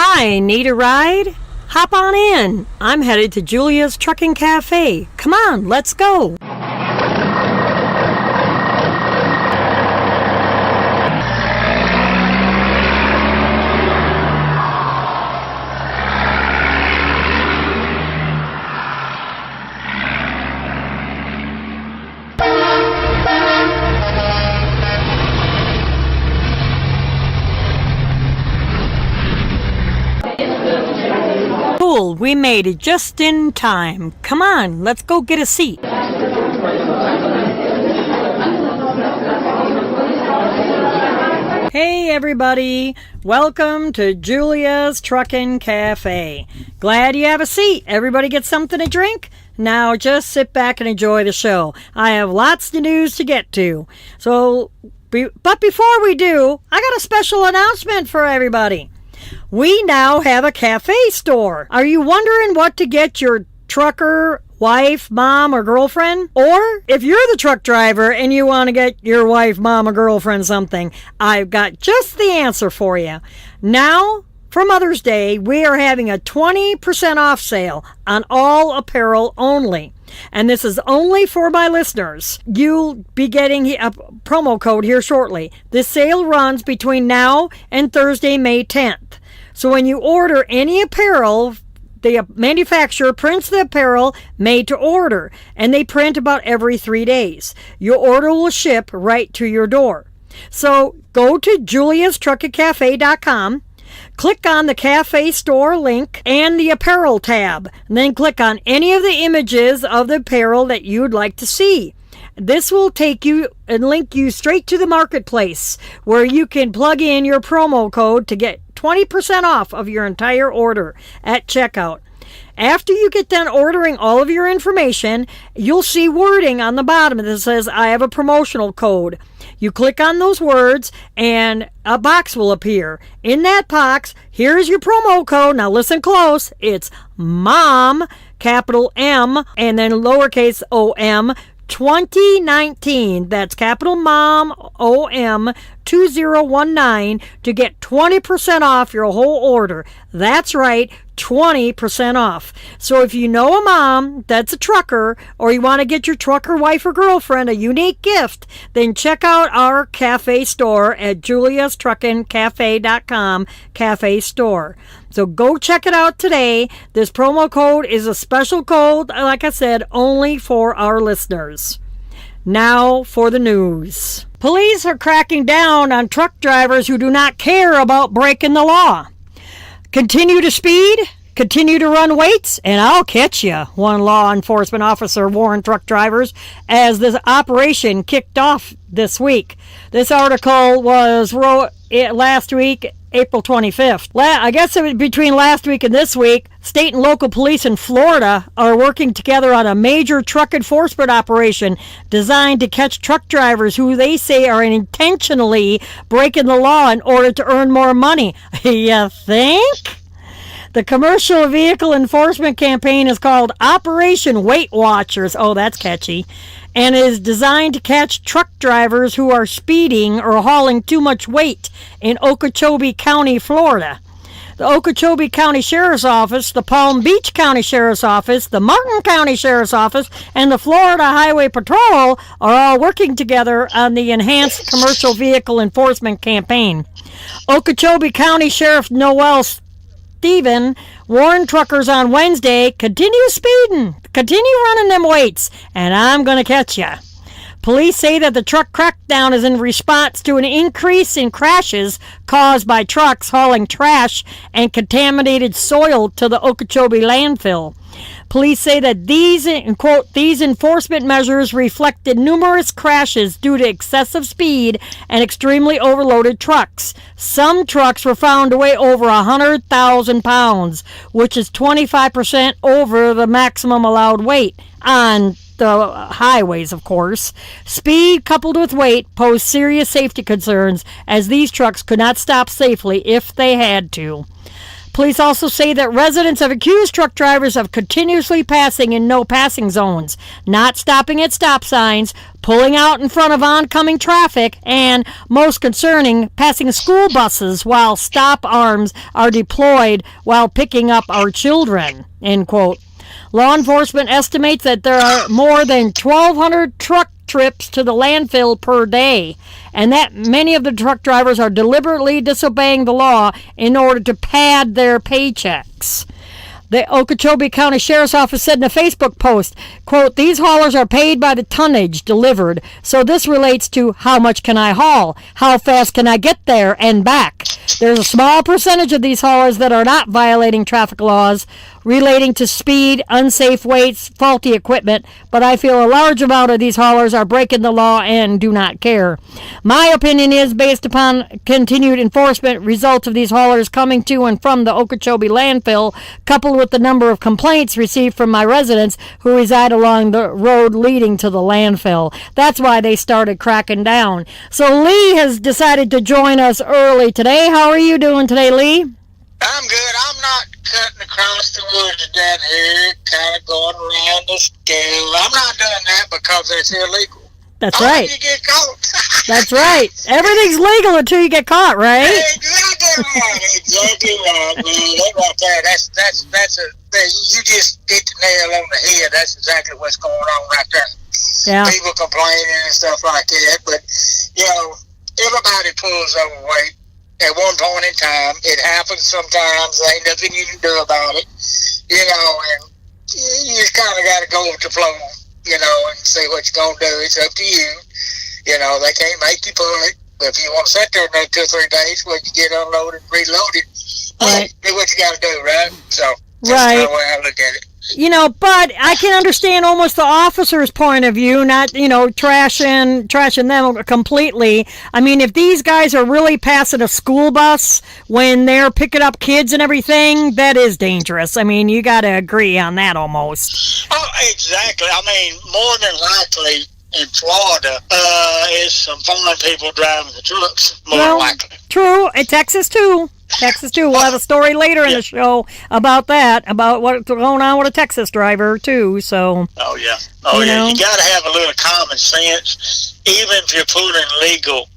Hi, need a ride? Hop on in. I'm headed to Julia's Trucking Cafe. Come on, let's go. Cool, we made it just in time. Come on, let's go get a seat. Hey everybody, welcome to Julia's Truckin' Cafe. Glad you have a seat. Everybody get something to drink? Now just sit back and enjoy the show. I have lots of news to get to. But before we do, I got a special announcement for everybody. We now have a cafe store. Are you wondering what to get your trucker, wife, mom, or girlfriend? Or if you're the truck driver and you want to get your wife, mom, or girlfriend something, I've got just the answer for you. Now, for Mother's Day, we are having a 20% off sale on all apparel only. And this is only for my listeners. You'll be getting a promo code here shortly. This sale runs between now and Thursday, May 10th. So when you order any apparel, the manufacturer prints the apparel made to order, and they print about every 3 days. Your order will ship right to your door. So go to juliastruckingcafe.com. Click on the cafe store link and the apparel tab, and then click on any of the images of the apparel that you'd like to see. This will take you and link you straight to the marketplace where you can plug in your promo code to get 20% off of your entire order at checkout. After you get done ordering all of your information, you'll see wording on the bottom that says, I have a promotional code. You click on those words and a box will appear. In that box, here's your promo code. Now listen close. It's MOM, capital M, and then lowercase OM, 2019. That's capital MOM, OM, 2019 to get 20% off your whole order. That's right, 20% off. So if you know a mom that's a trucker, or you want to get your trucker wife or girlfriend a unique gift, then check out our cafe store at juliastruckingcafe.com cafe store. So go check it out today. This promo code is a special code, like I said, only for our listeners. Now for the news. Police are cracking down on truck drivers who do not care about breaking the law. Continue to speed, continue to run weights, and I'll catch you, one law enforcement officer warned truck drivers as this operation kicked off this week. This article was wrote last week, April 25th. I guess it was between last week and this week. State and local police in Florida are working together on a major truck enforcement operation designed to catch truck drivers who they say are intentionally breaking the law in order to earn more money. You think? The commercial vehicle enforcement campaign is called Operation Weight Watchers. Oh, that's catchy. And is designed to catch truck drivers who are speeding or hauling too much weight in Okeechobee County, Florida. The Okeechobee County Sheriff's Office, the Palm Beach County Sheriff's Office, the Martin County Sheriff's Office, and the Florida Highway Patrol are all working together on the enhanced commercial vehicle enforcement campaign. Okeechobee County Sheriff Noel Stephen warned truckers on Wednesday, continue speeding, continue running them weights, and I'm going to catch ya. Police say that the truck crackdown is in response to an increase in crashes caused by trucks hauling trash and contaminated soil to the Okeechobee landfill. Police say that these enforcement measures reflected numerous crashes due to excessive speed and extremely overloaded trucks. Some trucks were found to weigh over 100,000 pounds, which is 25% over the maximum allowed weight on the highways, of course. Speed coupled with weight posed serious safety concerns as these trucks could not stop safely if they had to. Police also say that residents have accused truck drivers of continuously passing in no passing zones, not stopping at stop signs, pulling out in front of oncoming traffic, and, most concerning, passing school buses while stop arms are deployed while picking up our children, end quote. Law enforcement estimates that there are more than 1,200 truck trips to the landfill per day, and that many of the truck drivers are deliberately disobeying the law in order to pad their paychecks. The Okeechobee County Sheriff's Office said in a Facebook post, quote, "These haulers are paid by the tonnage delivered, so this relates to how much can I haul, how fast can I get there and back. There's a small percentage of these haulers that are not violating traffic laws relating to speed, unsafe weights, faulty equipment, but I feel a large amount of these haulers are breaking the law and do not care. My opinion is, based upon continued enforcement results of these haulers coming to and from the Okeechobee landfill, coupled with the number of complaints received from my residents who reside along the road leading to the landfill. That's why they started cracking down." So Lee has decided to join us early today. How are you doing today, Lee? I'm good. I'm not cutting across the woods down here, kind of going around the scale. I'm not doing that because that's illegal. That's right. You get caught. That's right. Everything's legal until you get caught, right? Exactly right. Exactly right, man. That right there. You just hit the nail on the head. That's exactly what's going on right there. Yeah. People complaining and stuff like that, but everybody pulls overweight. At one point in time, it happens sometimes. There ain't nothing you can do about it, and you just kind of got to go with the flow, and see what you're going to do. It's up to you. They can't make you pull it. But if you want to sit there another 2 or 3 days when you get unloaded and reloaded, right, do what you got to do, right? So that's right. kind of the way I look at it. But I can understand almost the officer's point of view, not, trashing them completely. I mean, if these guys are really passing a school bus when they're picking up kids and everything, that is dangerous. I mean, you got to agree on that almost. Oh, exactly. I mean, more than likely in Florida, is some foreign people driving the trucks, more than likely. True. In Texas, too. We'll have a story later in the show about that, about what's going on with a Texas driver, too. So. Oh, yeah. You got to have a little common sense, even if you're pulling legal,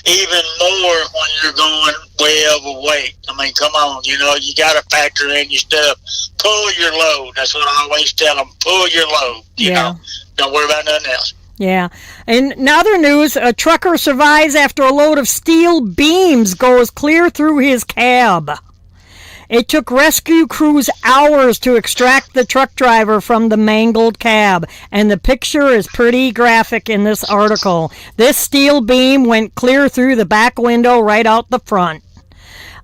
even more when you're going way overweight. I mean, come on, you got to factor in your stuff. Pull your load. That's what I always tell them. Pull your load. You know, don't worry about nothing else. Yeah. In other news, a trucker survives after a load of steel beams goes clear through his cab. It took rescue crews hours to extract the truck driver from the mangled cab, and the picture is pretty graphic in this article. This steel beam went clear through the back window right out the front.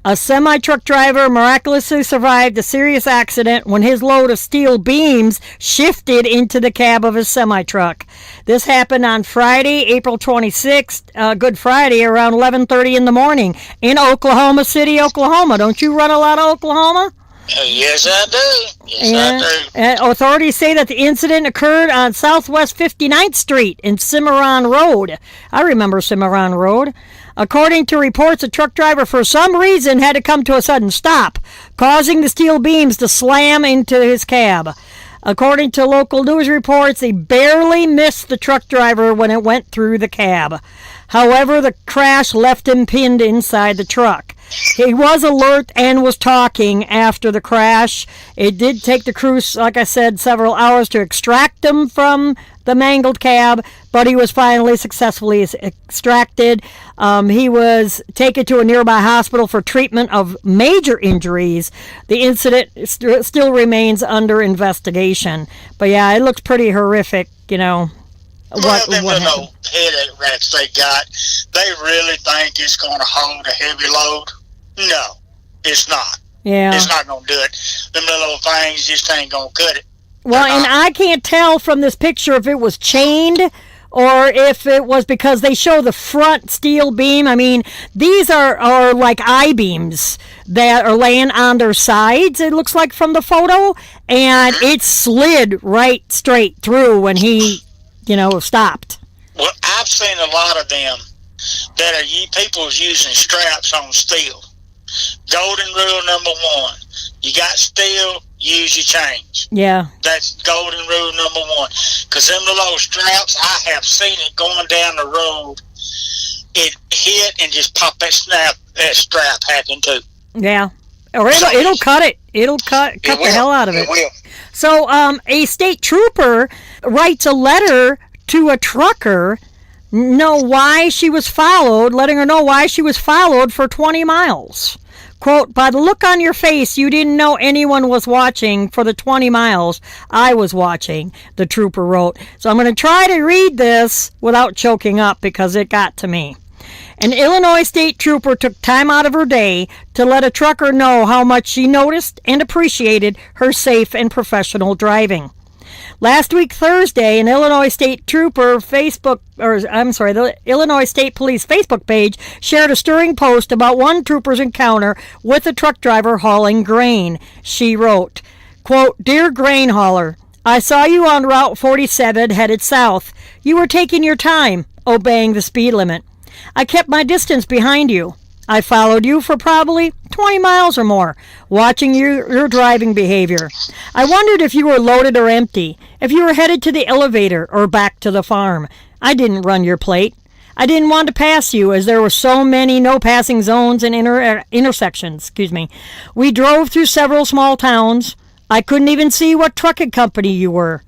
A semi-truck driver miraculously survived a serious accident when his load of steel beams shifted into the cab of his semi-truck. This happened on Friday, April 26th, Good Friday, around 11:30 in the morning in Oklahoma City, Oklahoma. Don't you run a lot of Oklahoma? Yes, I do. I do. Authorities say that the incident occurred on Southwest 59th Street in Cimarron Road. I remember Cimarron Road. According to reports, the truck driver, for some reason, had to come to a sudden stop, causing the steel beams to slam into his cab. According to local news reports, he barely missed the truck driver when it went through the cab. However, the crash left him pinned inside the truck. He was alert and was talking after the crash. It did take the crew, like I said, several hours to extract him from the mangled cab, but he was finally successfully extracted. He was taken to a nearby hospital for treatment of major injuries. The incident still remains under investigation. But yeah, it looks pretty horrific, What little headache rats they got, they really think it's going to hold a heavy load? No, it's not. Yeah. It's not going to do it. Them little things just ain't going to cut it. Well, and I can't tell from this picture if it was chained or if it was because they show the front steel beam. I mean, these are like I-beams that are laying on their sides, it looks like from the photo, and it slid right straight through when he, stopped. Well, I've seen a lot of them that are people's using straps on steel. Golden rule number 1. You got steel, use your change. Yeah. That's golden rule number one. Because them little straps, I have seen it going down the road. It hit and just pop that strap happen too. Yeah. Or it'll cut it. It'll cut the hell out of it. It will. So a state trooper writes a letter to a trucker letting her know why she was followed for 20 miles. Quote, by the look on your face, you didn't know anyone was watching for the 20 miles I was watching, the trooper wrote. So I'm going to try to read this without choking up because it got to me. An Illinois state trooper took time out of her day to let a trucker know how much she noticed and appreciated her safe and professional driving. Last week, Thursday, an Illinois State Trooper the Illinois State Police Facebook page shared a stirring post about one trooper's encounter with a truck driver hauling grain. She wrote, quote, Dear grain hauler, I saw you on Route 47 headed south. You were taking your time, obeying the speed limit. I kept my distance behind you. I followed you for probably 20 miles or more, watching your driving behavior. I wondered if you were loaded or empty, if you were headed to the elevator or back to the farm. I didn't run your plate. I didn't want to pass you as there were so many no-passing zones and intersections. We drove through several small towns. I couldn't even see what trucking company you were.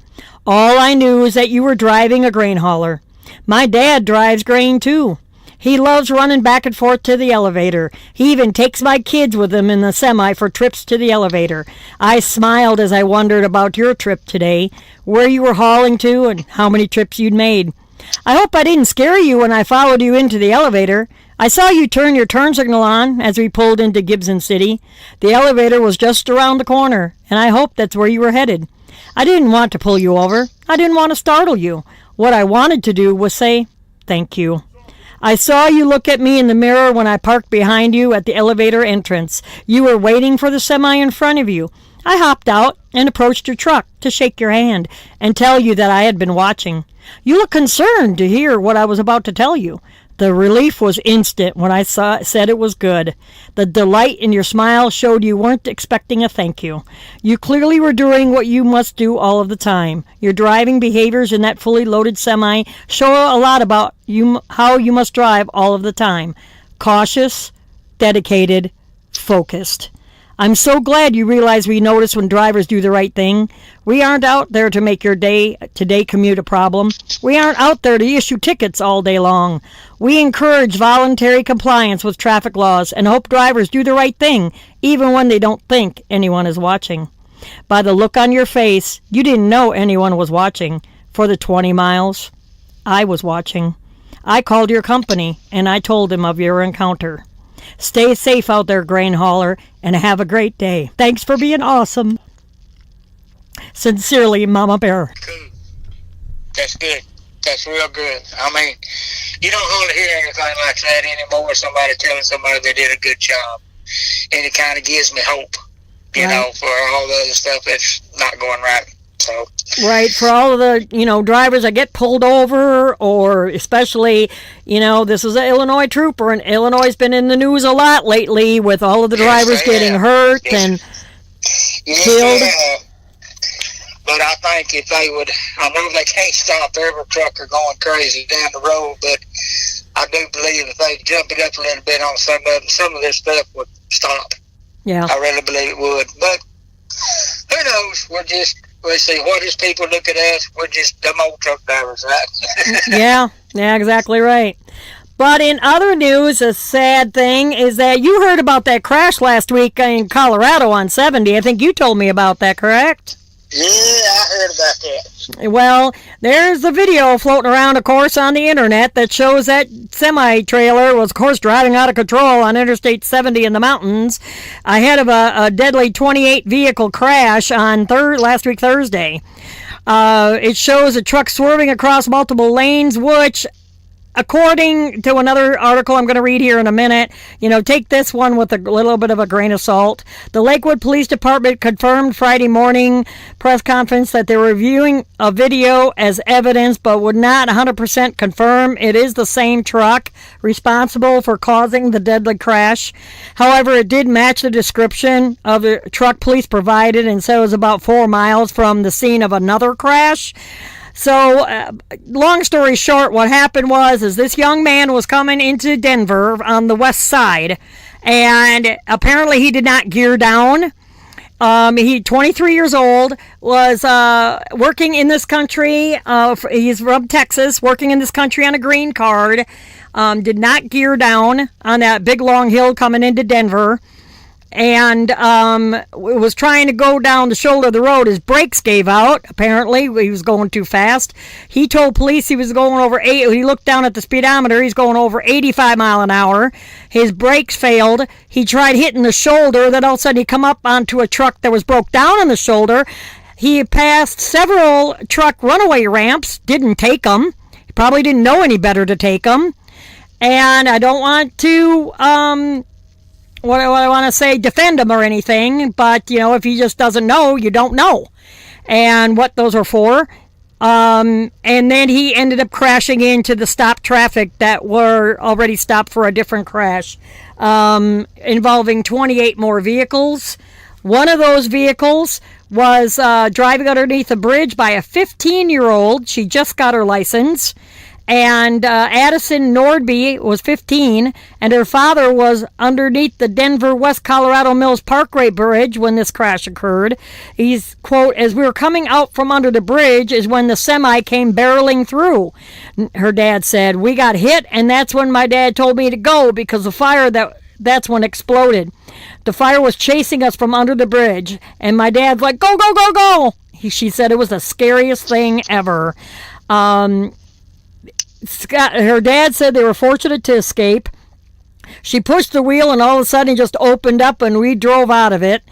All I knew is that you were driving a grain hauler. My dad drives grain too. He loves running back and forth to the elevator. He even takes my kids with him in the semi for trips to the elevator. I smiled as I wondered about your trip today, where you were hauling to, and how many trips you'd made. I hope I didn't scare you when I followed you into the elevator. I saw you turn your turn signal on as we pulled into Gibson City. The elevator was just around the corner, and I hope that's where you were headed. I didn't want to pull you over. I didn't want to startle you. What I wanted to do was say thank you. I saw you look at me in the mirror when I parked behind you at the elevator entrance. You were waiting for the semi in front of you. I hopped out and approached your truck to shake your hand and tell you that I had been watching. You looked concerned to hear what I was about to tell you. The relief was instant when I said it was good. The delight in your smile showed you weren't expecting a thank you. You clearly were doing what you must do all of the time. Your driving behaviors in that fully loaded semi show a lot about how you must drive all of the time. Cautious, dedicated, focused. I'm so glad you realize we notice when drivers do the right thing. We aren't out there to make your day-to-day commute a problem. We aren't out there to issue tickets all day long. We encourage voluntary compliance with traffic laws and hope drivers do the right thing, even when they don't think anyone is watching. By the look on your face, you didn't know anyone was watching. For the 20 miles, I was watching. I called your company, and I told them of your encounter. Stay safe out there, grain hauler, and have a great day. Thanks for being awesome. Sincerely, Mama Bear. Cool. That's good. That's real good. I mean, you don't hardly hear anything like that anymore. Somebody telling somebody they did a good job. And it kind of gives me hope, you know, for all the other stuff that's not going right. So. Right, for all of the, drivers that get pulled over, or especially, this is an Illinois trooper, and Illinois has been in the news a lot lately with all of the drivers getting hurt and killed. Yeah. But I think if they would, I know they can't stop every trucker going crazy down the road, but I do believe if they jump it up a little bit on some of this stuff would stop. Yeah. I really believe it would. But who knows? We see what does people look at us? We're just dumb old truck drivers, right? Yeah, exactly right. But in other news, a sad thing is that you heard about that crash last week in Colorado on 70. I think you told me about that, correct? Yeah, I heard about that. Well, there's a video floating around, of course, on the internet that shows that semi-trailer was, of course, driving out of control on Interstate 70 in the mountains ahead of a deadly 28 vehicle crash on last week, Thursday. It shows a truck swerving across multiple lanes, which according to another article I'm going to read here in a minute, take this one with a little bit of a grain of salt. The Lakewood Police Department confirmed Friday morning press conference that they're reviewing a video as evidence, but would not 100% confirm it is the same truck responsible for causing the deadly crash. However, it did match the description of the truck police provided, and so it was about 4 miles from the scene of another crash. So, long story short, what happened is this young man was coming into Denver on the west side, and apparently he did not gear down. He, 23 years old, was working in this country. He's from Texas, working in this country on a green card. Did not gear down on that big long hill coming into Denver. And was trying to go down the shoulder of the road. His brakes gave out. Apparently, he was going too fast. He told police he was going over 8. He looked down at the speedometer. He's going over 85 mile an hour. His brakes failed. He tried hitting the shoulder. Then all of a sudden, he come up onto a truck that was broke down on the shoulder. He passed several truck runaway ramps. Didn't take them. He probably didn't know any better to take them. And I don't want to what I want to say, defend him or anything, but, if he just doesn't know, you don't know. And what those are for. And then he ended up crashing into the stopped traffic that were already stopped for a different crash, involving 28 more vehicles. One of those vehicles was driving underneath a bridge by a 15-year-old. She just got her license. And Addison Nordby was 15, and her father was underneath the Denver West Colorado Mills Parkway Bridge when this crash occurred. He's, quote, as we were coming out from under the bridge is when the semi came barreling through. Her dad said, we got hit, and that's when my dad told me to go because the fire, that's when exploded. The fire was chasing us from under the bridge, and my dad's like, go, go, go, go. She said it was the scariest thing ever. Her dad said they were fortunate to escape. She pushed the wheel and all of a sudden it just opened up and we drove out of it.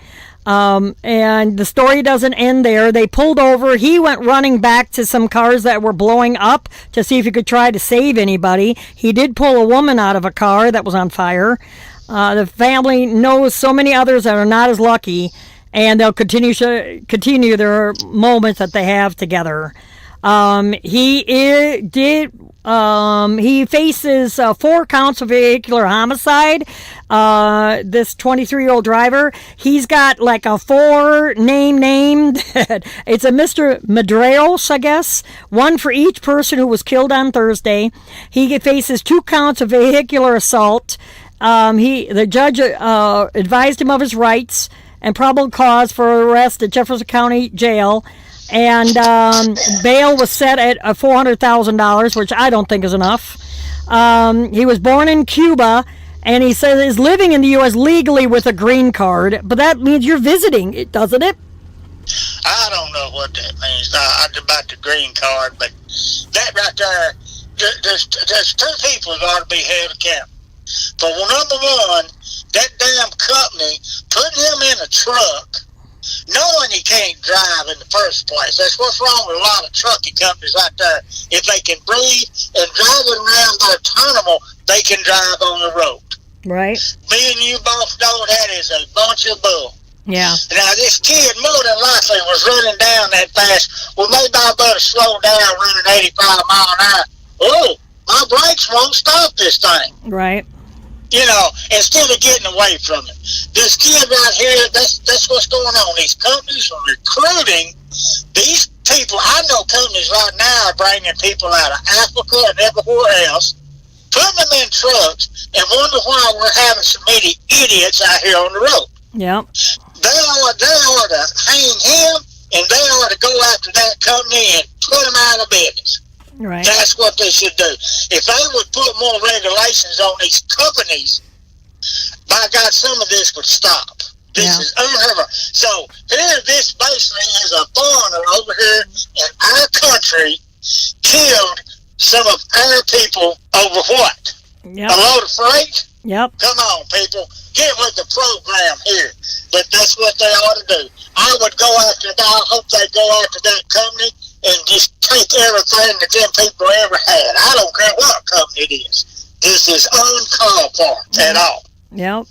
And the story doesn't end there. They pulled over. He went running back to some cars that were blowing up to see if he could try to save anybody. He did pull a woman out of a car that was on fire. The family knows so many others that are not as lucky, and they'll continue their moments that they have together. He faces 4 counts of vehicular homicide. This 23-year-old driver, he's got like a 4-name named. It's a Mr. Medeiros, I guess. 1 for each person who was killed on Thursday. He faces 2 counts of vehicular assault. The judge advised him of his rights and probable cause for arrest at Jefferson County Jail. And bail was set at $400,000, which I don't think is enough. He was born in Cuba, and he says is living in the U.S. legally with a green card. But that means you're visiting, doesn't it? I don't know what that means about the green card, but that right there, there's 2 people that ought to be held accountable. For number one, that damn company put him in a truck knowing he can't drive in the first place. That's what's wrong with a lot of trucking companies out there. If they can breathe and driving around their terminal, they can drive on the road. Right. Me and you both know that is a bunch of bull. Yeah. Now, this kid more than likely was running down that fast. Well, maybe I better slow down running 85 mile an hour. Oh, my brakes won't stop this thing. Right. Instead of getting away from it. This kid right here, that's what's going on. These companies are recruiting these people. I know companies right now are bringing people out of Africa and everywhere else, putting them in trucks, and wonder why we're having so many idiots out here on the road. Yeah. They ought to hang him, and they ought to go after that company and put them out of business. Right. That's what they should do. If they would put more regulations on these companies, by God, some of this would stop. This is unheard of. So here, this basically is a foreigner over here in our country killed some of our people over what? Yep. A load of freight? Yep. Come on, people. Get with the program here. But that's what they ought to do. I would go after that. I hope they go after that company and just take everything that them people ever had. I don't care what company it is. This is uncalled for at all. Yep.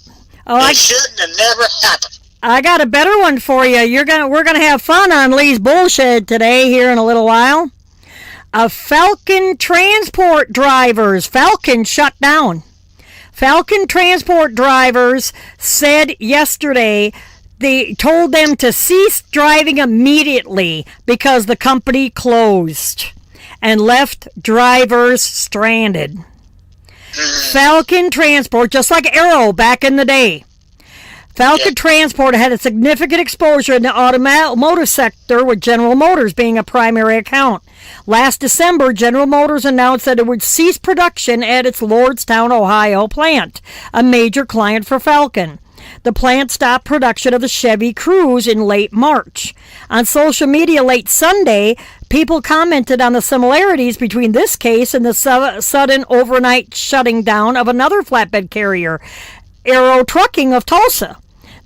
It shouldn't have never happened. I got a better one for you. We're gonna have fun on Lee's bullshit today here in a little while. Falcon Transport drivers. Falcon shut down. Falcon Transport drivers said yesterday they told them to cease driving immediately because the company closed and left drivers stranded. Falcon Transport, just like Arrow back in the day. Falcon Transport had a significant exposure in the automotive sector, with General Motors being a primary account. Last December, General Motors announced that it would cease production at its Lordstown, Ohio plant, a major client for Falcon. The plant stopped production of the Chevy Cruze in late March. On social media late Sunday, people commented on the similarities between this case and the sudden overnight shutting down of another flatbed carrier, Arrow Trucking of Tulsa,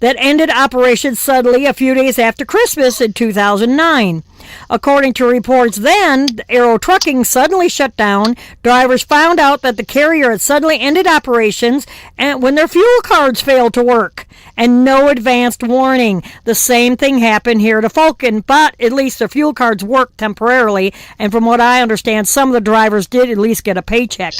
that ended operations suddenly a few days after Christmas in 2009. According to reports then, Arrow Trucking suddenly shut down. Drivers found out that the carrier had suddenly ended operations and when their fuel cards failed to work, and no advanced warning. The same thing happened here to Falcon, but at least their fuel cards worked temporarily, and from what I understand, some of the drivers did at least get a paycheck.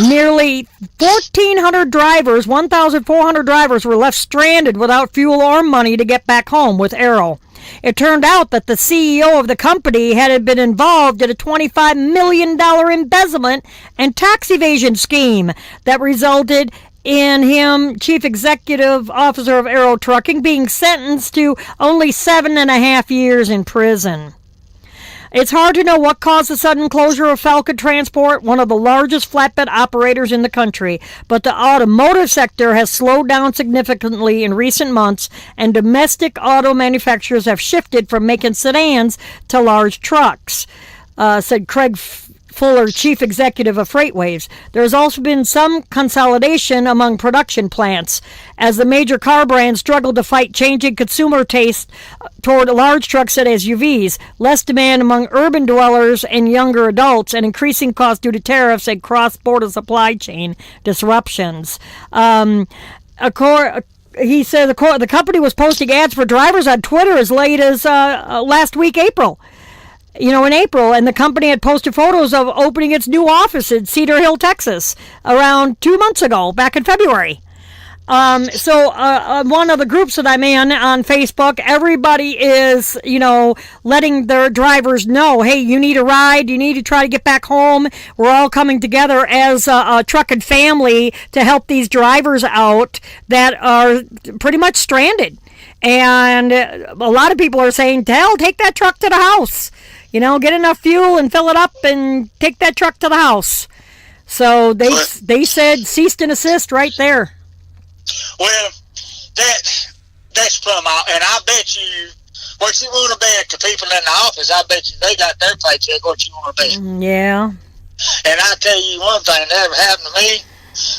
Nearly 1,400 drivers, 1,400 drivers were left stranded without fuel or money to get back home with Arrow. It turned out that the CEO of the company had been involved in a $25 million embezzlement and tax evasion scheme that resulted in him, Chief Executive Officer of Arrow Trucking, being sentenced to only 7.5 years in prison. It's hard to know what caused the sudden closure of Falcon Transport, one of the largest flatbed operators in the country, but the automotive sector has slowed down significantly in recent months, and domestic auto manufacturers have shifted from making sedans to large trucks, said Craig Fuller, Chief Executive of FreightWaves. There has also been some consolidation among production plants as the major car brands struggle to fight changing consumer taste toward large trucks and SUVs, less demand among urban dwellers and younger adults, and increasing costs due to tariffs and cross-border supply chain disruptions. He said the company was posting ads for drivers on Twitter as late as last week, April. In April, and the company had posted photos of opening its new office in Cedar Hill, Texas, around 2 months ago, back in February. One of the groups that I'm in on Facebook, everybody is, letting their drivers know, hey, you need a ride, you need to try to get back home. We're all coming together as a trucking family to help these drivers out that are pretty much stranded. And a lot of people are saying, hell, take that truck to the house. Get enough fuel and fill it up and take that truck to the house. So they said cease and desist right there. Well, that's plumb out. And I bet you, what you want to bet to people in the office, I bet you they got their paycheck what you want to bet. Yeah. And I tell you one thing that ever happened to me,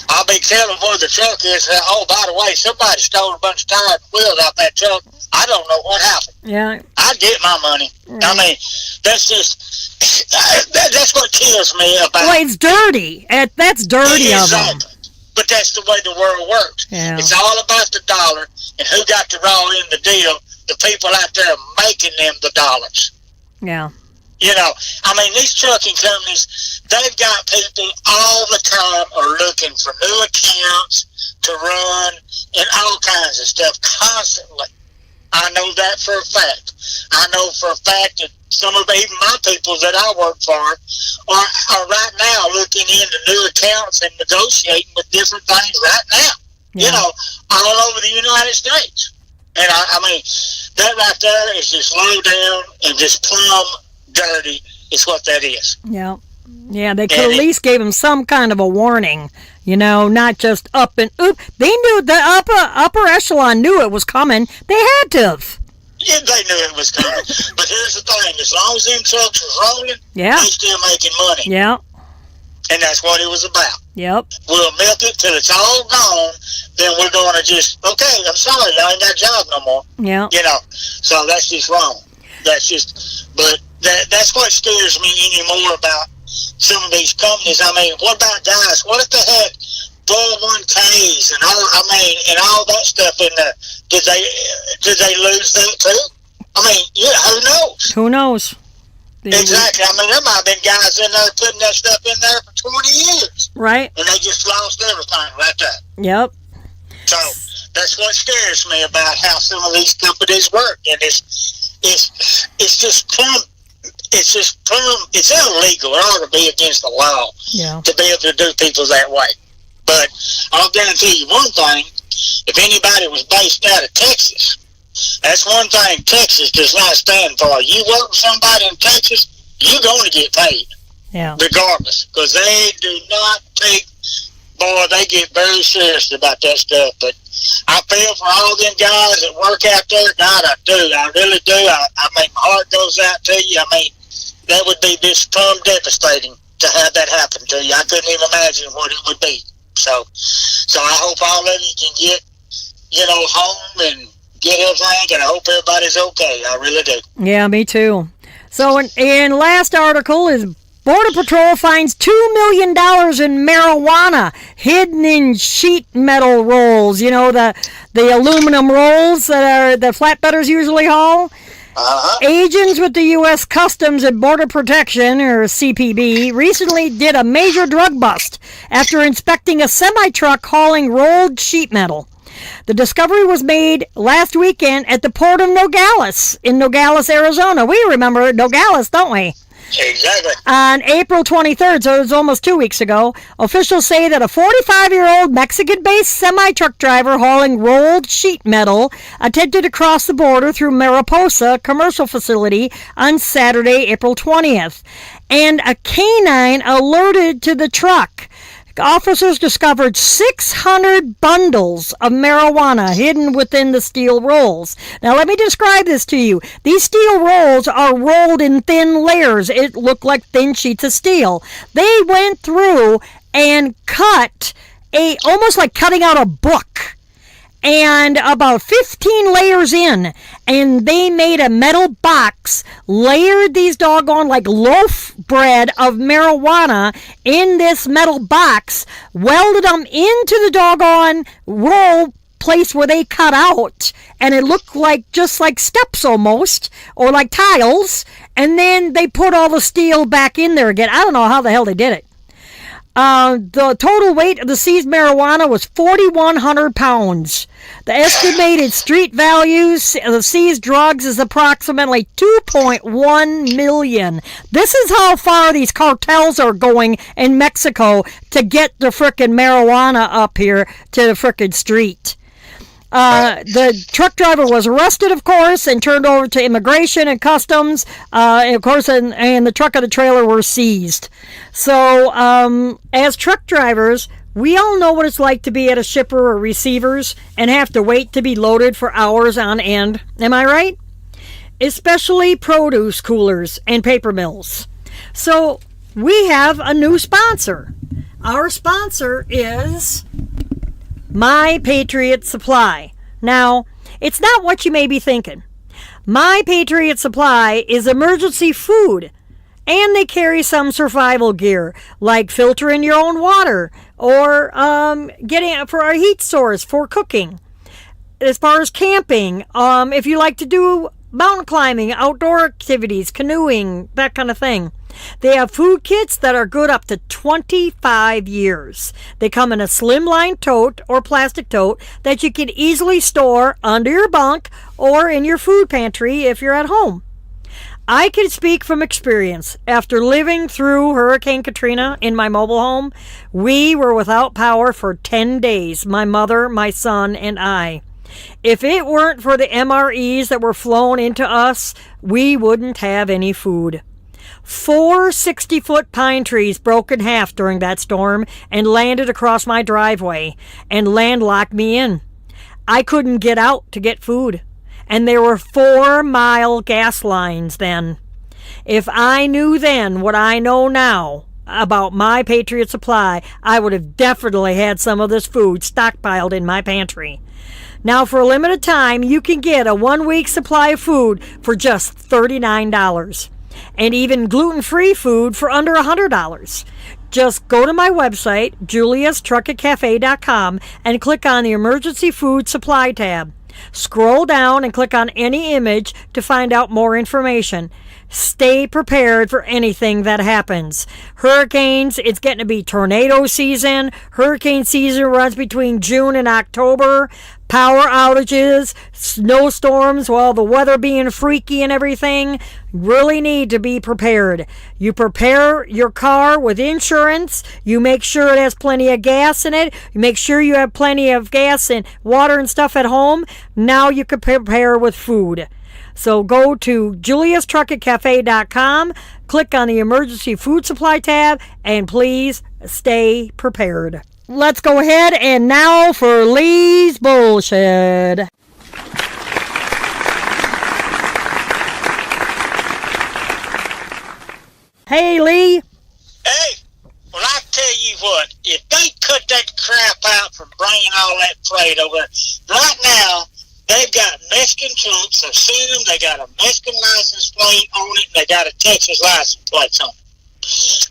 I'll be telling where the truck is. Oh, by the way, somebody stole a bunch of tires and wheels out that truck. I don't know what happened. Yeah. I get my money. Right. I mean, that's what kills me about. Well, it's dirty. That's dirty of them. But that's the way the world works. Yeah. It's all about the dollar and who got to roll in the deal. The people out there making them the dollars. Yeah. These trucking companies, they've got people all the time are looking for new accounts to run and all kinds of stuff constantly. I know that for a fact. I know for a fact that some of even my people that I work for are right now looking into new accounts and negotiating with different things right now, all over the United States. And that right there is just low down and just plumb dirty is what that is. Yeah. Yeah, they could at least gave them some kind of a warning, not just up and oop. They knew the upper echelon knew it was coming. They had to have. Yeah, they knew it was coming. But here's the thing, as long as them trucks was rolling, they still making money. Yeah. And that's what it was about. Yep. We'll milk it till it's all gone, then we're going to just, okay, I'm sorry, I ain't got a job no more. Yeah. So that's just wrong. That's just, but That's what scares me anymore about some of these companies. I mean, what about guys? What if they had 401ks and all that stuff in there? Did they lose that too? I mean, yeah, who knows? Who knows? Exactly. I mean, there might have been guys in there putting that stuff in there for 20 years. Right. And they just lost everything right there. Yep. So that's what scares me about how some of these companies work. And it's just it's illegal. It ought to be against the law to be able to do people that way. But I'll guarantee you one thing: if anybody was based out of Texas, that's one thing Texas does not stand for. You work with somebody in Texas, you're going to get paid, regardless, because they do not take. Boy, they get very serious about that stuff. But I feel for all them guys that work out there. God, I do. I really do. I mean, my heart goes out to you. I mean, that would be just devastating to have that happen to you. I couldn't even imagine what it would be. So I hope all of you can get, home and get everything, and I hope everybody's okay. I really do. Yeah, me too. So in last article is Border Patrol finds $2 million in marijuana hidden in sheet metal rolls. You know, the aluminum rolls that the flatbedders usually haul. Agents with the U.S. Customs and Border Protection, or CPB, recently did a major drug bust after inspecting a semi-truck hauling rolled sheet metal. The discovery was made last weekend at the port of Nogales in Nogales, Arizona. We remember Nogales, don't we? Exactly. On April 23rd, so it was almost 2 weeks ago, officials say that a 45-year-old Mexican-based semi-truck driver hauling rolled sheet metal attempted to cross the border through Mariposa commercial facility on Saturday, April 20th. And a canine alerted to the truck. Officers discovered 600 bundles of marijuana hidden within the steel rolls. Now, let me describe this to you. These steel rolls are rolled in thin layers. It looked like thin sheets of steel. They went through and cut almost like cutting out a book. And about 15 layers in, and they made a metal box, layered these doggone like loaf bread of marijuana in this metal box, welded them into the doggone roll place where they cut out, and it looked like just like steps almost, or like tiles, and then they put all the steel back in there again. I don't know how the hell they did it. The total weight of the seized marijuana was 4,100 pounds. The estimated street values of the seized drugs is approximately $2.1 million. This is how far these cartels are going in Mexico to get the frickin' marijuana up here to the frickin' street. The truck driver was arrested, of course, and turned over to immigration and customs. And of course, and the truck and the trailer were seized. So, as truck drivers, we all know what it's like to be at a shipper or receivers and have to wait to be loaded for hours on end. Am I right? Especially produce coolers and paper mills. So, we have a new sponsor. Our sponsor is My Patriot Supply. Now, it's not what you may be thinking. My Patriot Supply is emergency food, and they carry some survival gear, like filtering your own water or getting it for a heat source for cooking. As far as camping, if you like to do mountain climbing, outdoor activities, canoeing, that kind of thing. They have food kits that are good up to 25 years. They come in a slimline tote or plastic tote that you can easily store under your bunk or in your food pantry if you're at home. I can speak from experience. After living through Hurricane Katrina in my mobile home, we were without power for 10 days, my mother, my son, and I. If it weren't for the MREs that were flown into us, we wouldn't have any food. 4 60-foot pine trees broke in half during that storm and landed across my driveway and landlocked me in. I couldn't get out to get food, and there were 4-mile gas lines then. If I knew then what I know now about My Patriot Supply, I would have definitely had some of this food stockpiled in my pantry. Now, for a limited time, you can get a 1-week supply of food for just $39. and even gluten-free food for under $100. Just go to my website, juliastrucketcafe.com, and click on the Emergency Food Supply tab. Scroll down and click on any image to find out more information. Stay prepared for anything that happens. Hurricanes, it's getting to be tornado season. Hurricane season runs between June and October. Power outages, snowstorms, well, the weather being freaky and everything. Really need to be prepared. You prepare your car with insurance. You make sure it has plenty of gas in it. You make sure you have plenty of gas and water and stuff at home. Now you can prepare with food. So go to juliastrucketcafe.com, click on the Emergency Food Supply tab, and please stay prepared. Let's go ahead and now for Lee's bullshit. Hey, Lee. Hey, well, I tell you what, if they cut that crap out from bringing all that freight over there, right now, they've got Mexican trucks. I've seen them. They got a Mexican license plate on it. They got a Texas license plate on it.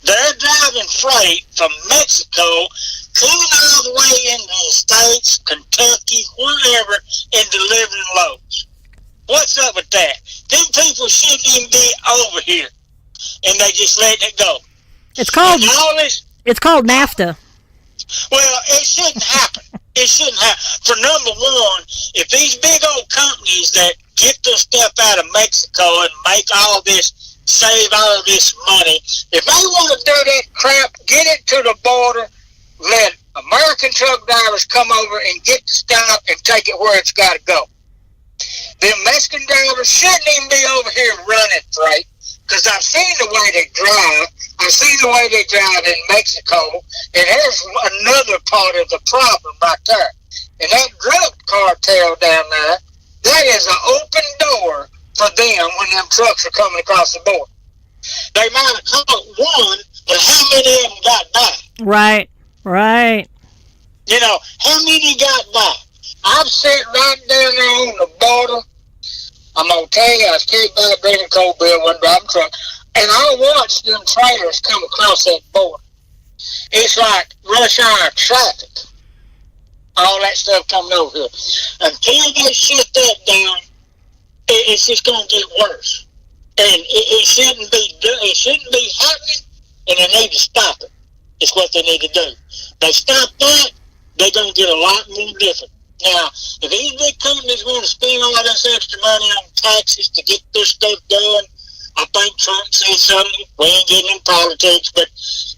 They're driving freight from Mexico, coming all the way into the States, Kentucky, wherever, and delivering loads. What's up with that? Them people shouldn't even be over here, and they just letting it go. It's called NAFTA. Well, it shouldn't happen. It shouldn't happen. For number one, if these big old companies that get their stuff out of Mexico and make all this, save all of this money, if they want to do that crap, get it to the border, let American truck drivers come over and get the stuff and take it where it's got to go. Them Mexican drivers shouldn't even be over here running freight, because I've seen the way they drive. I've seen the way they drive in Mexico, and here's another part of the problem right there. And that drug cartel down there, that is an open door for them when them trucks are coming across the border. They might have caught one, but how many of them got by? Right. You know, how many got by? I've sat right down there on the border. I'm going to tell you, I was carried by a Brandon Cold Bill, one driving truck, and I watched them trailers come across that border. It's like rush hour traffic. All that stuff coming over here. Until they shut that down, it's just going to get worse. And it shouldn't be happening, and they need to stop it. It's what they need to do. They stop that, they're going to get a lot more different. Now, if these big companies want to spend all this extra money on taxes to get this stuff done, I think Trump said something. We ain't getting in politics, but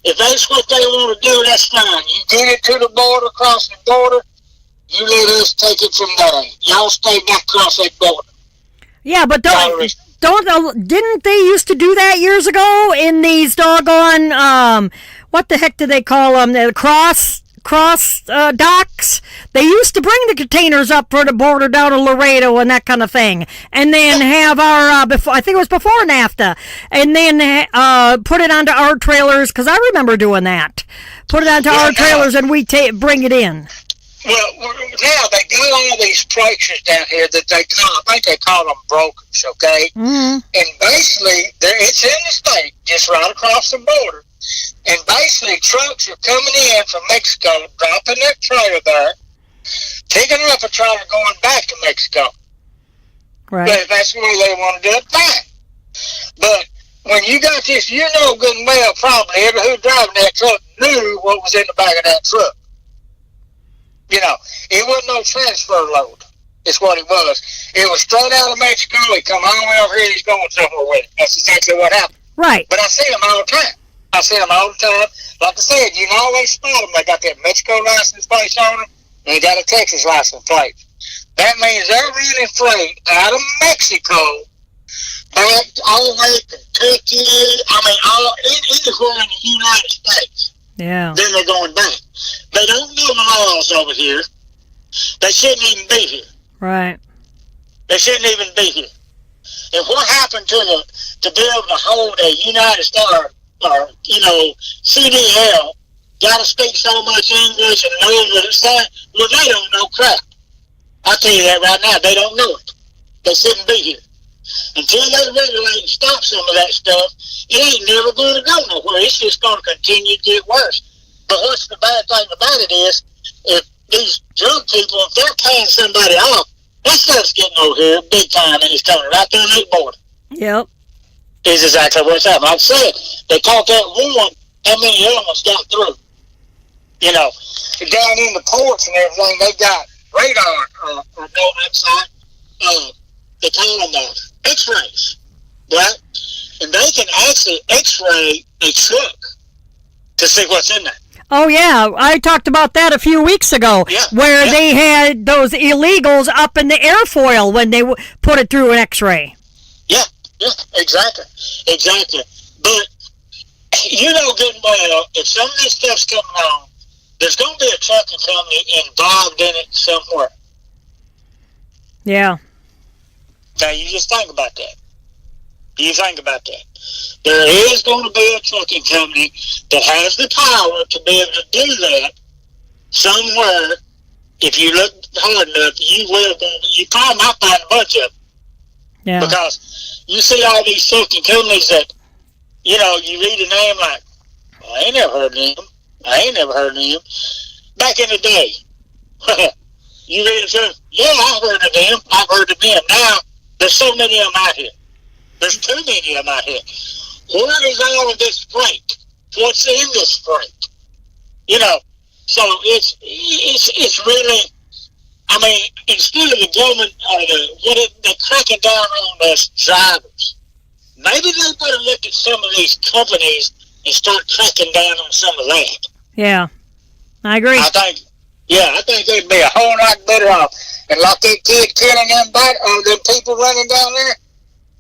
if that's what they want to do, that's fine. You get it to the border, across the border, you let us take it from there. Y'all stay back across that border. Yeah, but didn't they used to do that years ago in these doggone, what the heck do they call them? The cross docks. They used to bring the containers up for the border down to Laredo and that kind of thing, and then have our I think it was before NAFTA, and then put it onto our trailers, because I remember doing that. Put it onto our trailers and we bring it in. Well, now they got all these places down here that I think they call them brokers, okay? Mm-hmm. And basically, it's in the state, just right across the border. And basically, trucks are coming in from Mexico, dropping their trailer there, picking up a trailer going back to Mexico. Right. But if that's the way they want to do it, fine. But when you got this, you know good and well, probably everybody who's driving that truck knew what was in the back of that truck. You know, it wasn't no transfer load. It's what it was. It was straight out of Mexico. He come all the way over here. He's going somewhere with it. That's exactly what happened. Right. But I see them all the time. Like I said, you can always spot them. They got that Mexico license plate on them, and they got a Texas license plate. That means they're running freight out of Mexico back all the way to Kentucky. Anywhere in the United States. Yeah. Then they're going back. They don't know the laws over here. They shouldn't even be here. Right. They shouldn't even be here. And what happened to be able to hold a United States or CDL, gotta speak so much English and know what it's saying? Well, they don't know crap. I'll tell you that right now. They don't know it. They shouldn't be here. until they regulate and stop some of that stuff, it ain't never going to go nowhere. It's just going to continue to get worse. But what's the bad thing about it is, if these drug people, if they're paying somebody off, that stuff's getting over here big time, and it's coming right through the border. Yep. Is exactly what's happening. Like I said, they caught that one. How many other ones got through? You know, down in the ports and everything, they got radar, or no, outside. They call them X-rays, right? And they can actually X-ray a truck to see what's in there. Oh, yeah. I talked about that a few weeks ago, where they had those illegals up in the airfoil when they put it through an X-ray. Yeah, exactly. But you know good and well, if some of this stuff's coming on, there's going to be a trucking company involved in it somewhere. Yeah. Now, you just think about that. There is going to be a trucking company that has the power to be able to do that somewhere. If you look hard enough, you probably might find a bunch of them. Yeah. Because you see all these trucking companies that, you know, you read a name like, well, I ain't never heard of them. Back in the day, you read it, yeah, I've heard of them. Now, there's so many of them out here. There's too many of them out here. What is all of this freight? What's in this freight? You know, so it's really, I mean, instead of the government, they're cracking down on us drivers. Maybe they better look at some of these companies and start cracking down on some of that. Yeah, I agree. I think they'd be a whole lot better off. And like that kid killing them people running down there,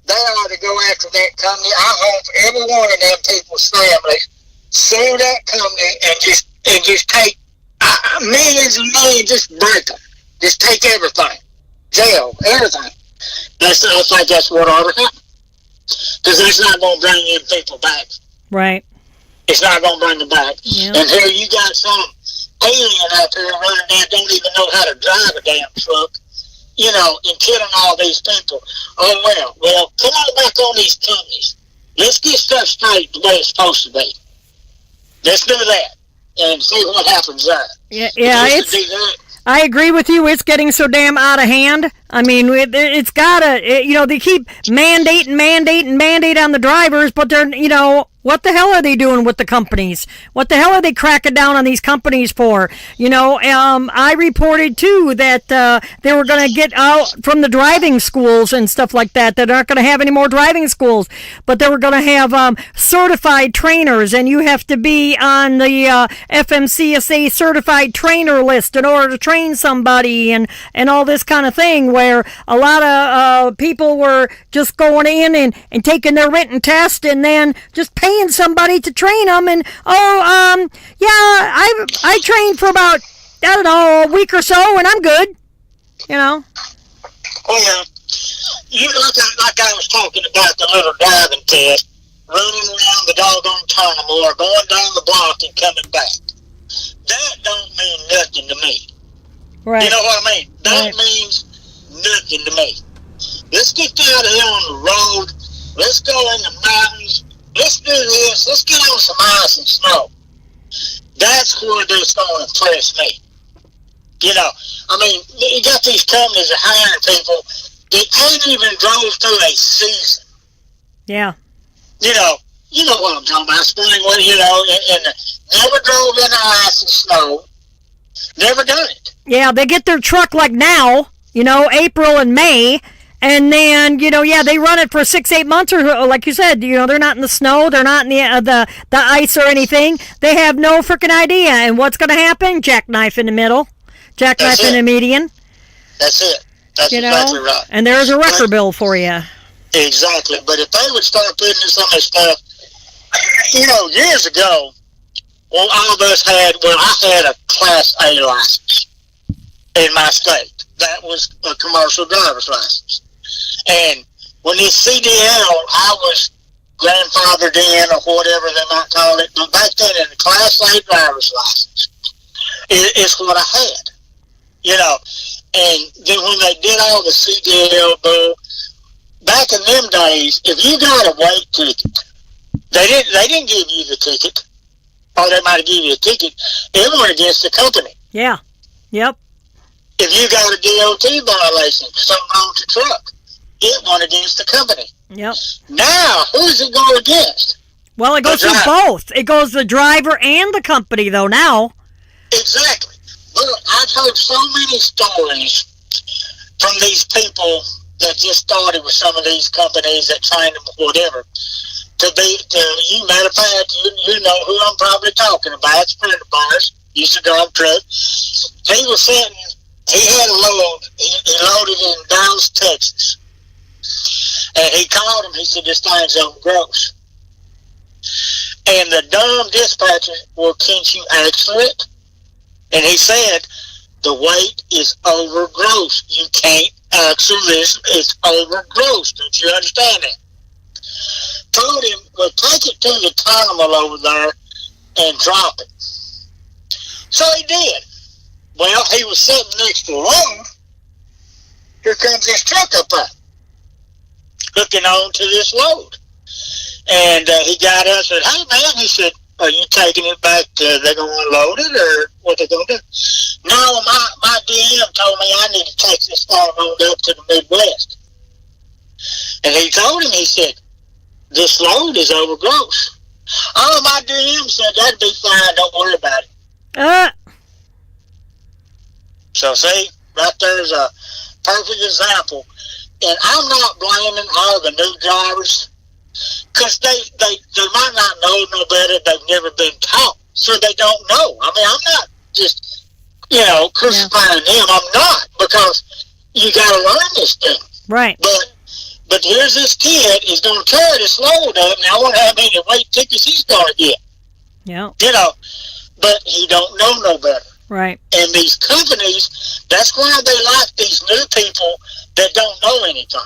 they ought to go after that company. I hope every one of them people's families sue that company and just take millions and millions, just break them. Just take everything. Jail, everything. I think that's what ought to happen. Because that's not going to bring them people back. Right. It's not going to bring them back. Yep. And here you got some alien out there running there, don't even know how to drive a damn truck, you know, and killing all these people. Oh, well, come on back on these companies. Let's get stuff straight the way it's supposed to be. Let's do that and see what happens there. Yeah, I agree with you. It's getting so damn out of hand. I mean, it's gotta, you know, they keep mandate on the drivers, but they're, you know, what the hell are they doing with the companies? What the hell are they cracking down on these companies for? You know, I reported too that they were going to get out from the driving schools and stuff like that. They're not going to have any more driving schools, but they were going to have certified trainers, and you have to be on the FMCSA certified trainer list in order to train somebody, and all this kind of thing, where a lot of people were just going in and taking their written test and then just paying somebody to train them, and I trained for about, I don't know, a week or so, and I'm good, you know. Oh yeah, you like I was talking about the little driving test, running around the doggone tournament or going down the block and coming back. That don't mean nothing to me. Right. You know what I mean? That means nothing to me. Let's get out here on the road. Let's go in the mountains. Let's do this. Let's get on some ice and snow. That's where this going to impress me. You know, I mean, you got these companies that hiring people that ain't even drove through a season. Yeah. You know what I'm talking about. Spring, you know, and never drove in the ice and snow. Never done it. Yeah, they get their truck like now, you know, April and May. And then, you know, they run it for 6-8 months, or like you said, you know, they're not in the snow, they're not in the ice or anything. They have no freaking idea. And what's going to happen? Jackknife in the middle, jackknife in the median. That's it. That's exactly right. And there's a wrecker bill for you. Exactly. But if they would start putting in some of this stuff, you know, years ago, well, all of us I had a Class A license in my state. That was a commercial driver's license. And when this CDL, I was grandfathered in, or whatever they might call it, but back then in the Class A driver's license, it's what I had, you know. And then when they did all the CDL, back in them days, if you got a weight ticket, they didn't give you the ticket, or they might have given you a ticket. It went against the company. Yeah. Yep. If you got a DOT violation, something wrong with your truck, it went against the company. Yep. Now, who does it go against? Well, it goes to both. It goes the driver and the company, though, now. Exactly. Look, I've heard so many stories from these people that just started with some of these companies that trained them or whatever. Matter of fact, you know who I'm probably talking about. It's a friend of ours. Used to drive truck. He was sitting, he had a load. He loaded in Dallas, Texas. And he called him. He said, this thing's over gross. And the dumb dispatcher, well, can't you axle it? And he said, the weight is over gross. You can't axle this. It's over gross. Don't you understand that? Told him, well, take it to the terminal over there and drop it. So he did. Well, he was sitting next to the road. Here comes this truck up there, hooking on to this load. And he got us and said, hey, man, he said, are you taking it back to, they're going to unload it or what they going to do? No, my DM told me I need to take this thing on up to the Midwest. And he told him, he said, this load is over gross. Oh, my DM said, that'd be fine, don't worry about it. So see, right there's a perfect example. And I'm not blaming all the new drivers, because they might not know no better. They've never been taught, so they don't know. I mean, I'm not just, crucifying them. I'm not, because you got to learn this thing. Right. But here's this kid. He's going to carry this load up, and I wonder how many weight tickets he's going to get. Yeah. But he don't know no better. Right. And these companies, that's why they like these new people that don't know anything.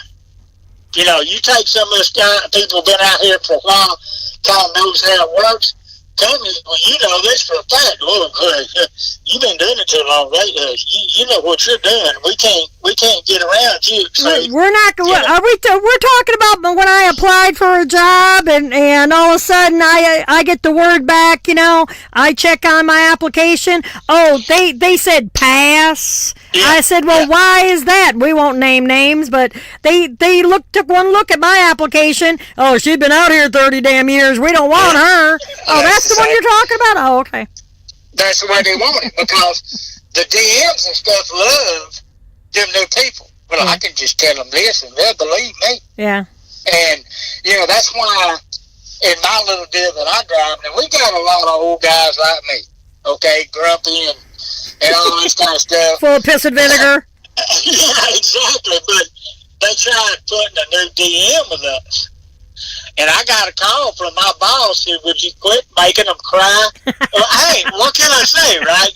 You take some of those people been out here for a while, kind of knows how it works. Companies, well, you know this for a fact. Look, you've been doing it too long. You know what you're doing. We can't get around you. So, we're not. We're talking about when I applied for a job, and all of a sudden I get the word back. I check on my application. Oh, they said pass. Yeah, I said, well, why is that? We won't name names, but they took one look at my application. Oh, she's been out here 30 damn years. We don't want her. Oh, that's the one you're talking about? Oh, okay. That's the way they want it, because the DMs and stuff love them new people. Well, I can just tell them this, and they'll believe me. Yeah. And, that's why in my little deal that I drive, and we got a lot of old guys like me, okay, grumpy and all this kind of stuff. Full of piss and vinegar. Yeah, exactly. But they tried putting a new DM with us. And I got a call from my boss who, would you quit making them cry? Well, hey, what can I say, right?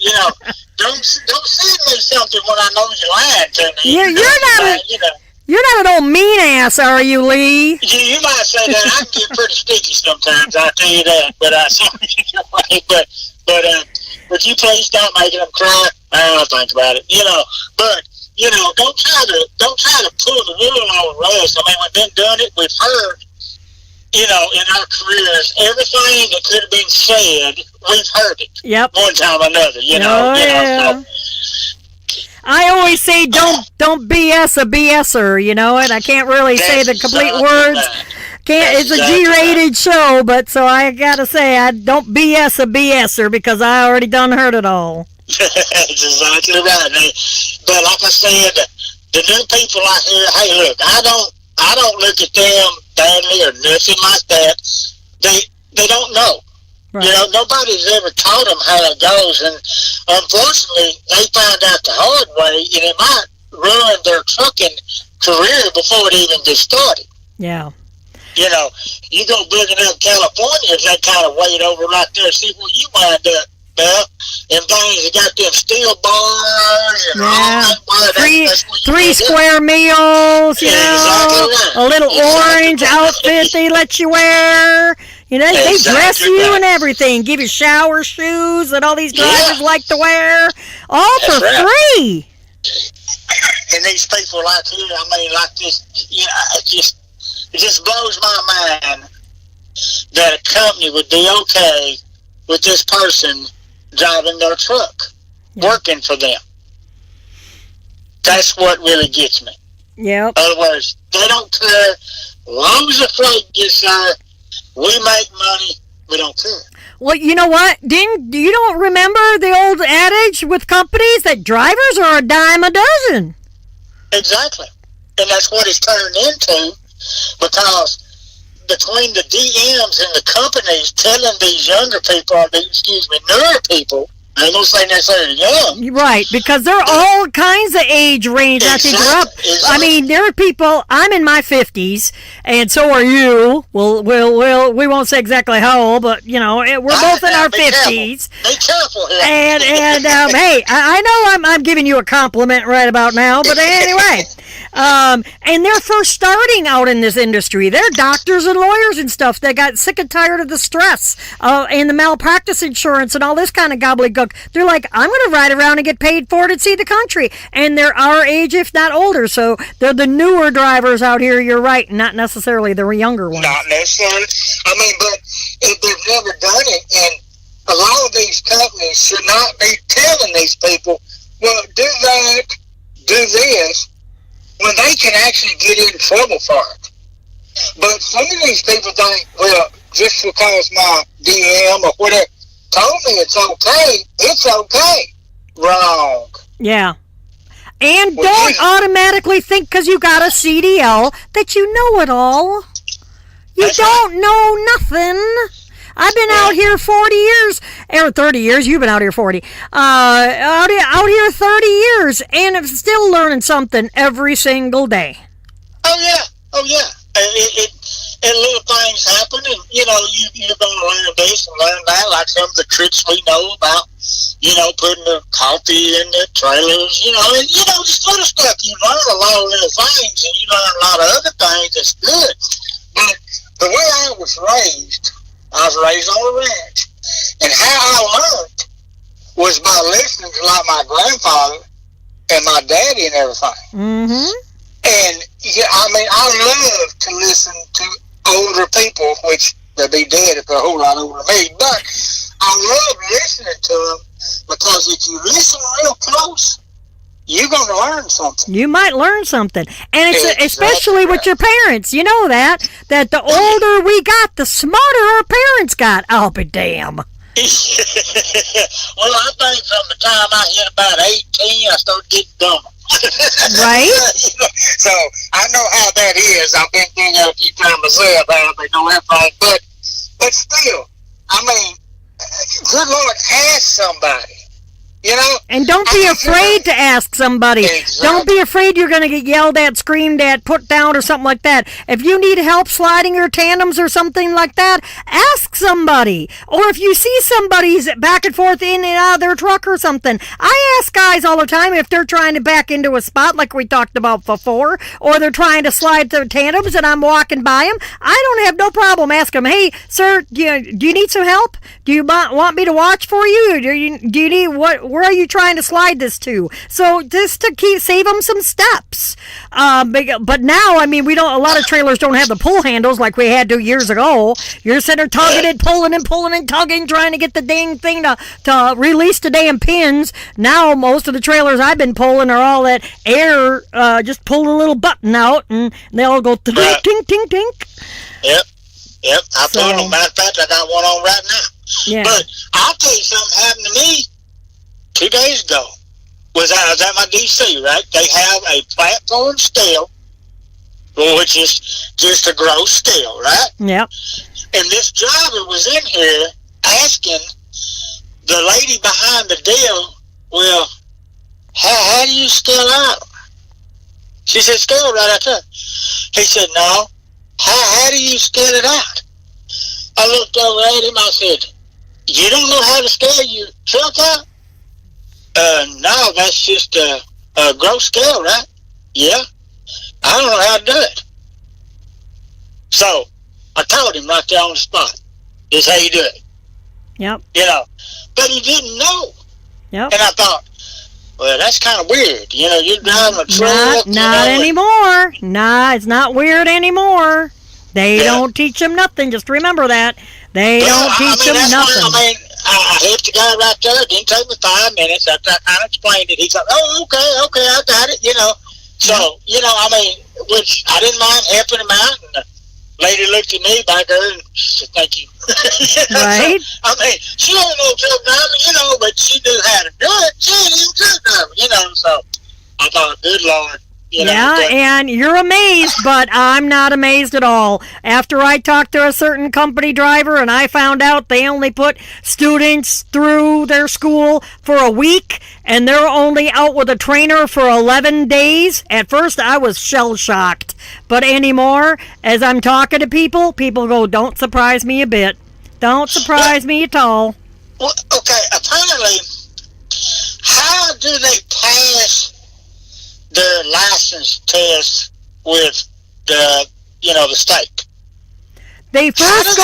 Don't send me something when I know you're lying to me. You're not an old mean ass, are you, Lee? You might say that. I can get pretty sticky sometimes, I'll tell you that. But you please stop making them cry. I don't think about it, But don't try to pull the wool over us. I mean, we've been doing it. We've heard, in our careers, everything that could have been said, we've heard it. Yep. One time or another. So, I always say don't BS a BSer, and I can't really say the complete words. It's a G-rated show, but so I gotta say I don't BS a BSer because I already done heard it all. That's exactly right. But like I said, the new people out here, hey, look, I don't look at them badly or nothing like that. They don't know. Right. Nobody's ever taught them how it goes, and unfortunately, they find out the hard way, and it might ruin their trucking career before it even gets started. Yeah. You go building up California, that kind of weight over right there, see where you wind up. And things, you got them steel bars and all that. Three square meals, exactly right. A little orange outfit they let you wear. They dress you and everything. Give you shower shoes that all these drivers like to wear. All for free. And these people like here, I mean, like this, you know, it just blows my mind that a company would be okay with this person driving their truck, working for them. That's what really gets me. Yep. In other words, they don't care. As long as the freight gets there, we make money. We don't care. Well, you know what? You don't remember the old adage with companies that drivers are a dime a dozen? Exactly. And that's what it's turned into, because between the DMs and the companies telling these younger people, or newer people, I ain't gonna say necessarily young. Right, because they're all kinds of age range. Exactly. I mean, there are people. I'm in my 50s, and so are you. We won't say exactly how old, but you know, we're both in our 50s. Be careful here. And hey, I know I'm giving you a compliment right about now, but anyway. And they're first starting out in this industry. They're doctors and lawyers and stuff. They got sick and tired of the stress and the malpractice insurance and all this kind of gobbledygook. They're like, I'm going to ride around and get paid for it and see the country. And they're our age, if not older. So they're the newer drivers out here. You're right. Not necessarily the younger ones. Not necessarily. I mean, but if they've never done it, and a lot of these companies should not be telling these people, well, do that, do this, when they can actually get in trouble for it. But some of these people think, well, just because my DM or whatever told me it's okay. Wrong. Yeah. And don't automatically think because you got a CDL that you know it all. You don't know nothing. I've been out here 40 years, or 30 years. You've been out here 40. Out here 30 years, and I'm still learning something every single day. Oh yeah. And little things happen, and you're going to learn this and learn that, like some of the tricks we know about, putting the coffee in the trailers, and, just little stuff. You learn a lot of little things, and you learn a lot of other things that's good. But the way I was raised on a ranch, and how I learned was by listening to like my grandfather and my daddy and everything. Mm-hmm. And I love to listen to older people, which they'll be dead if they're a whole lot older than me. But I love listening to them because if you listen real close, you're going to learn something. You might learn something. And it's especially with your parents. You know that the older we got, the smarter our parents got. I'll be damn. Well, I think from the time I hit about 18, I started getting dumber. Right? So I know how that is. I've been through that a few times myself. I know everything. But still, good Lord, ask somebody. And don't be afraid to ask somebody. Exactly. Don't be afraid you're going to get yelled at, screamed at, put down, or something like that. If you need help sliding your tandems or something like that, ask somebody. Or if you see somebody's back and forth in and out of their truck or something. I ask guys all the time if they're trying to back into a spot like we talked about before, or they're trying to slide their tandems and I'm walking by them. I don't have no problem asking them, hey, sir, do you need some help? Do you want me to watch for you? Do you need where are you trying to slide this to? So just to save them some steps. But now, we don't. A lot of trailers don't have the pull handles like we had to years ago. You're sitting there tugging and pulling and tugging, trying to get the dang thing to release the damn pins. Now most of the trailers I've been pulling are all that air. Just pull a little button out and they all go tink tink tink tink. Yep. I pulled them. Matter of fact, I got one on right now. Yeah. But I'll tell you something happened to me 2 days ago. I was at my DC, right? They have a platform scale, which is just a gross scale, right? Yep. And this driver was in here asking the lady behind the deal, well, how do you scale out? She said, scale right out there. He said, no. How do you scale it out? I looked over at him. I said, you don't know how to scale your truck out? No, that's just a gross scale, right? Yeah. I don't know how to do it. So I told him right there on the spot, this is how you do it. Yep. But he didn't know. Yep. And I thought, Well, that's kind of weird. You know, you're driving a truck. Not anymore. Nah, it's not weird anymore. They don't teach them nothing. Just remember that. They don't teach them nothing. I hit the guy right there. It didn't take me 5 minutes. After I kind of explained it, he's like, "Oh, okay, I got it." You know, so which I didn't mind helping him out. And the lady looked at me back there and she said, "Thank you." Right. So, she ain't no truck driver, but she knew how to do it. She ain't even truck driver, So I thought, good Lord. And you're amazed, but I'm not amazed at all. After I talked to a certain company driver and I found out they only put students through their school for a week and they're only out with a trainer for 11 days, at first I was shell-shocked. But anymore, as I'm talking to people go, don't surprise me a bit. Don't surprise me at all. Well, okay, apparently, how do they pass their license test with the state? They first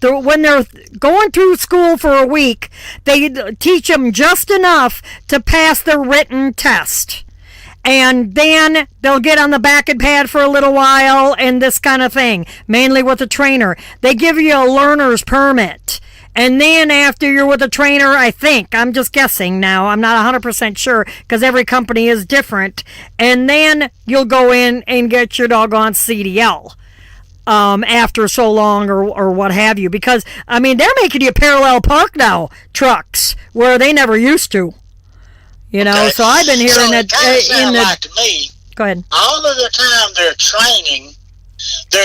when they're going through school for a week, they teach them just enough to pass the written test. And then they'll get on the back and pad for a little while and this kind of thing, mainly with a trainer. They give you a learner's permit. And then after you're with a trainer, I think, I'm just guessing now, I'm not 100% sure because every company is different. And then you'll go in and get your doggone CDL after so long or what have you. Because, they're making you parallel park now, trucks, where they never used to. Okay. So I've been hearing that to me, go ahead. All of the time they're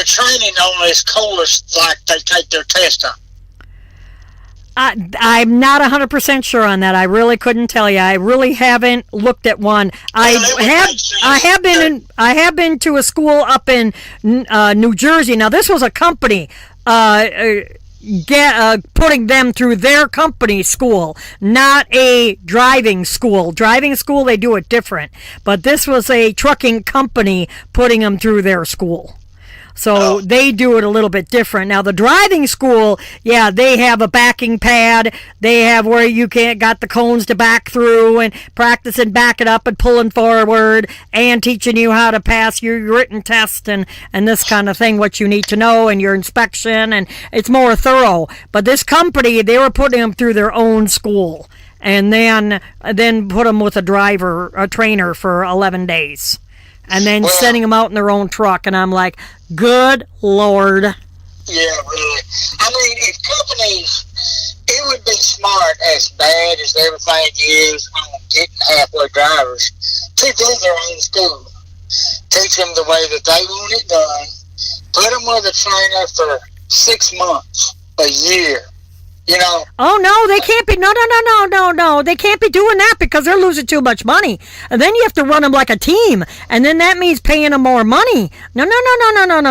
training on this course like they take their test on. I'm not 100% sure on that. I really couldn't tell you. I really haven't looked at one. I have been to a school up in New Jersey. Now this was a company putting them through their company school, not a driving school. Driving school, they do it different. But this was a trucking company putting them through their school. So they do it a little bit different. Now the driving school, they have a backing pad. They have where you got the cones to back through and practicing backing up and pulling forward and teaching you how to pass your written test and this kind of thing, what you need to know and your inspection, and it's more thorough. But this company, they were putting them through their own school and then put them with a trainer for 11 days. And then sending them out in their own truck. And I'm like, good Lord. Yeah, really. If companies, it would be smart, as bad as everything is on getting halfway drivers, to do their own school. Teach them the way that they want it done. Put them with a trainer for 6 months, a year. Oh no, they can't be. No. They can't be doing that because they're losing too much money. And then you have to run them like a team, and then that means paying them more money. No.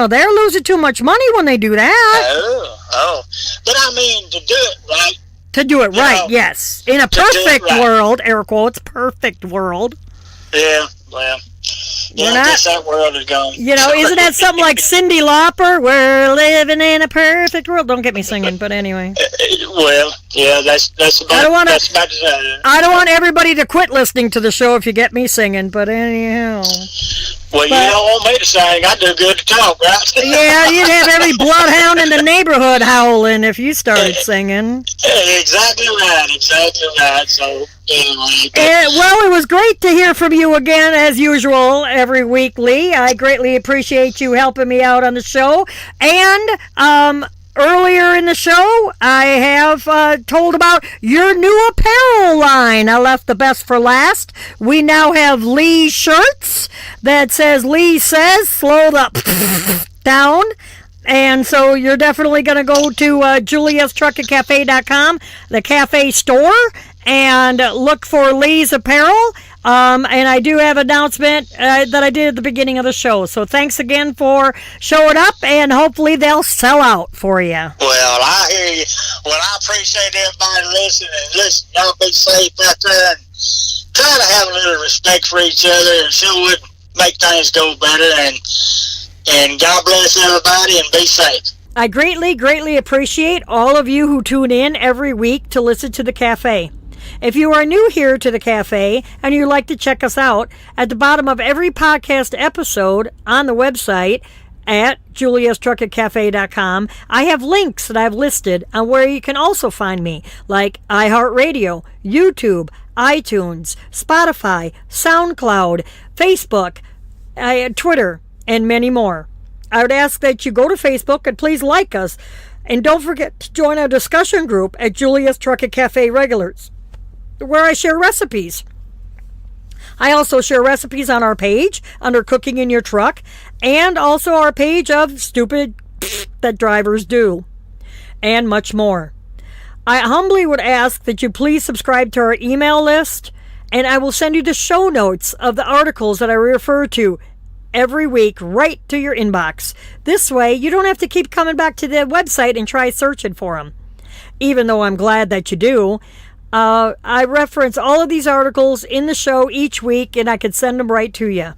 They're losing too much money when they do that. But to do it right. To do it right, yes. In a perfect world, air quotes, perfect world. Yeah, well. I guess that world is gone. Isn't that something like Cyndi Lauper? We're living in a perfect world. Don't get me singing, but anyway. Well, yeah, that's about. I don't want everybody to quit listening to the show if you get me singing, but anyhow. Well, you don't want me to sing. I do good to talk, right? Yeah, you'd have every bloodhound in the neighborhood howling if you started singing. Exactly right. So, anyway. Well, it was great to hear from you again, as usual, every week, Lee. I greatly appreciate you helping me out on the show. And, earlier in the show, I have told about your new apparel line. I left the best for last. We now have Lee shirts that says Lee says, slow the down. And so you're definitely going to go to juliastruckandcafe.com, the cafe store, and look for Lee's apparel. And I do have an announcement that I did at the beginning of the show. So thanks again for showing up, and hopefully they'll sell out for you. Well, I hear you. Well, I appreciate everybody listening. Listen, y'all be safe out there and try to have a little respect for each other, and sure would make things go better. And God bless everybody, and be safe. I greatly, greatly appreciate all of you who tune in every week to listen to the cafe. If you are new here to the cafe and you'd like to check us out, at the bottom of every podcast episode on the website at juliastrucketcafe.com, I have links that I've listed on where you can also find me, like iHeartRadio, YouTube, iTunes, Spotify, SoundCloud, Facebook, Twitter, and many more. I would ask that you go to Facebook and please like us. And don't forget to join our discussion group at Julia's Trucket Cafe Regulars, where I share recipes. I also share recipes on our page under Cooking in Your Truck, and also our page of Stupid That Drivers Do, and much more. I humbly would ask that you please subscribe to our email list, and I will send you the show notes of the articles that I refer to every week right to your inbox. This way, you don't have to keep coming back to the website and try searching for them. Even though I'm glad that you do. I reference all of these articles in the show each week, and I can send them right to you.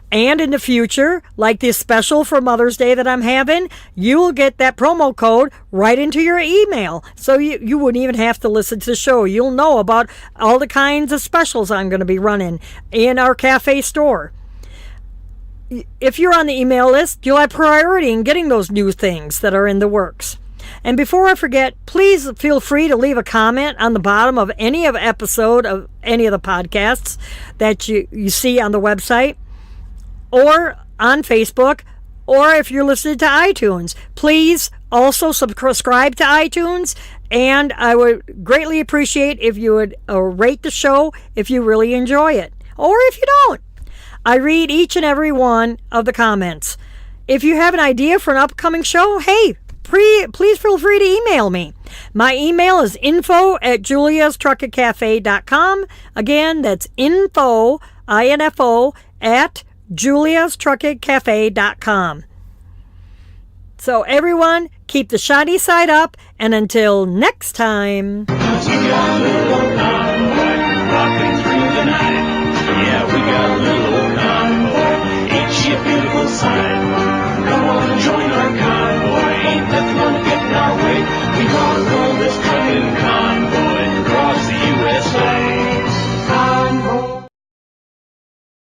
And in the future, like this special for Mother's Day that I'm having, you will get that promo code right into your email. So you wouldn't even have to listen to the show. You'll know about all the kinds of specials I'm going to be running in our cafe store. If you're on the email list, you'll have priority in getting those new things that are in the works. And before I forget, please feel free to leave a comment on the bottom of any episode of any of the podcasts that you see on the website or on Facebook, or if you're listening to iTunes. Please also subscribe to iTunes, and I would greatly appreciate if you would rate the show if you really enjoy it, or if you don't. I read each and every one of the comments. If you have an idea for an upcoming show, hey, please feel free to email me. My email is info@juliastrucketcafe.com. Again, that's info, I-N-F-O, at juliastrucketcafe.com. So everyone, keep the shiny side up, and until next time. Yeah, we got a little old convoy. Ain't she a beautiful sight?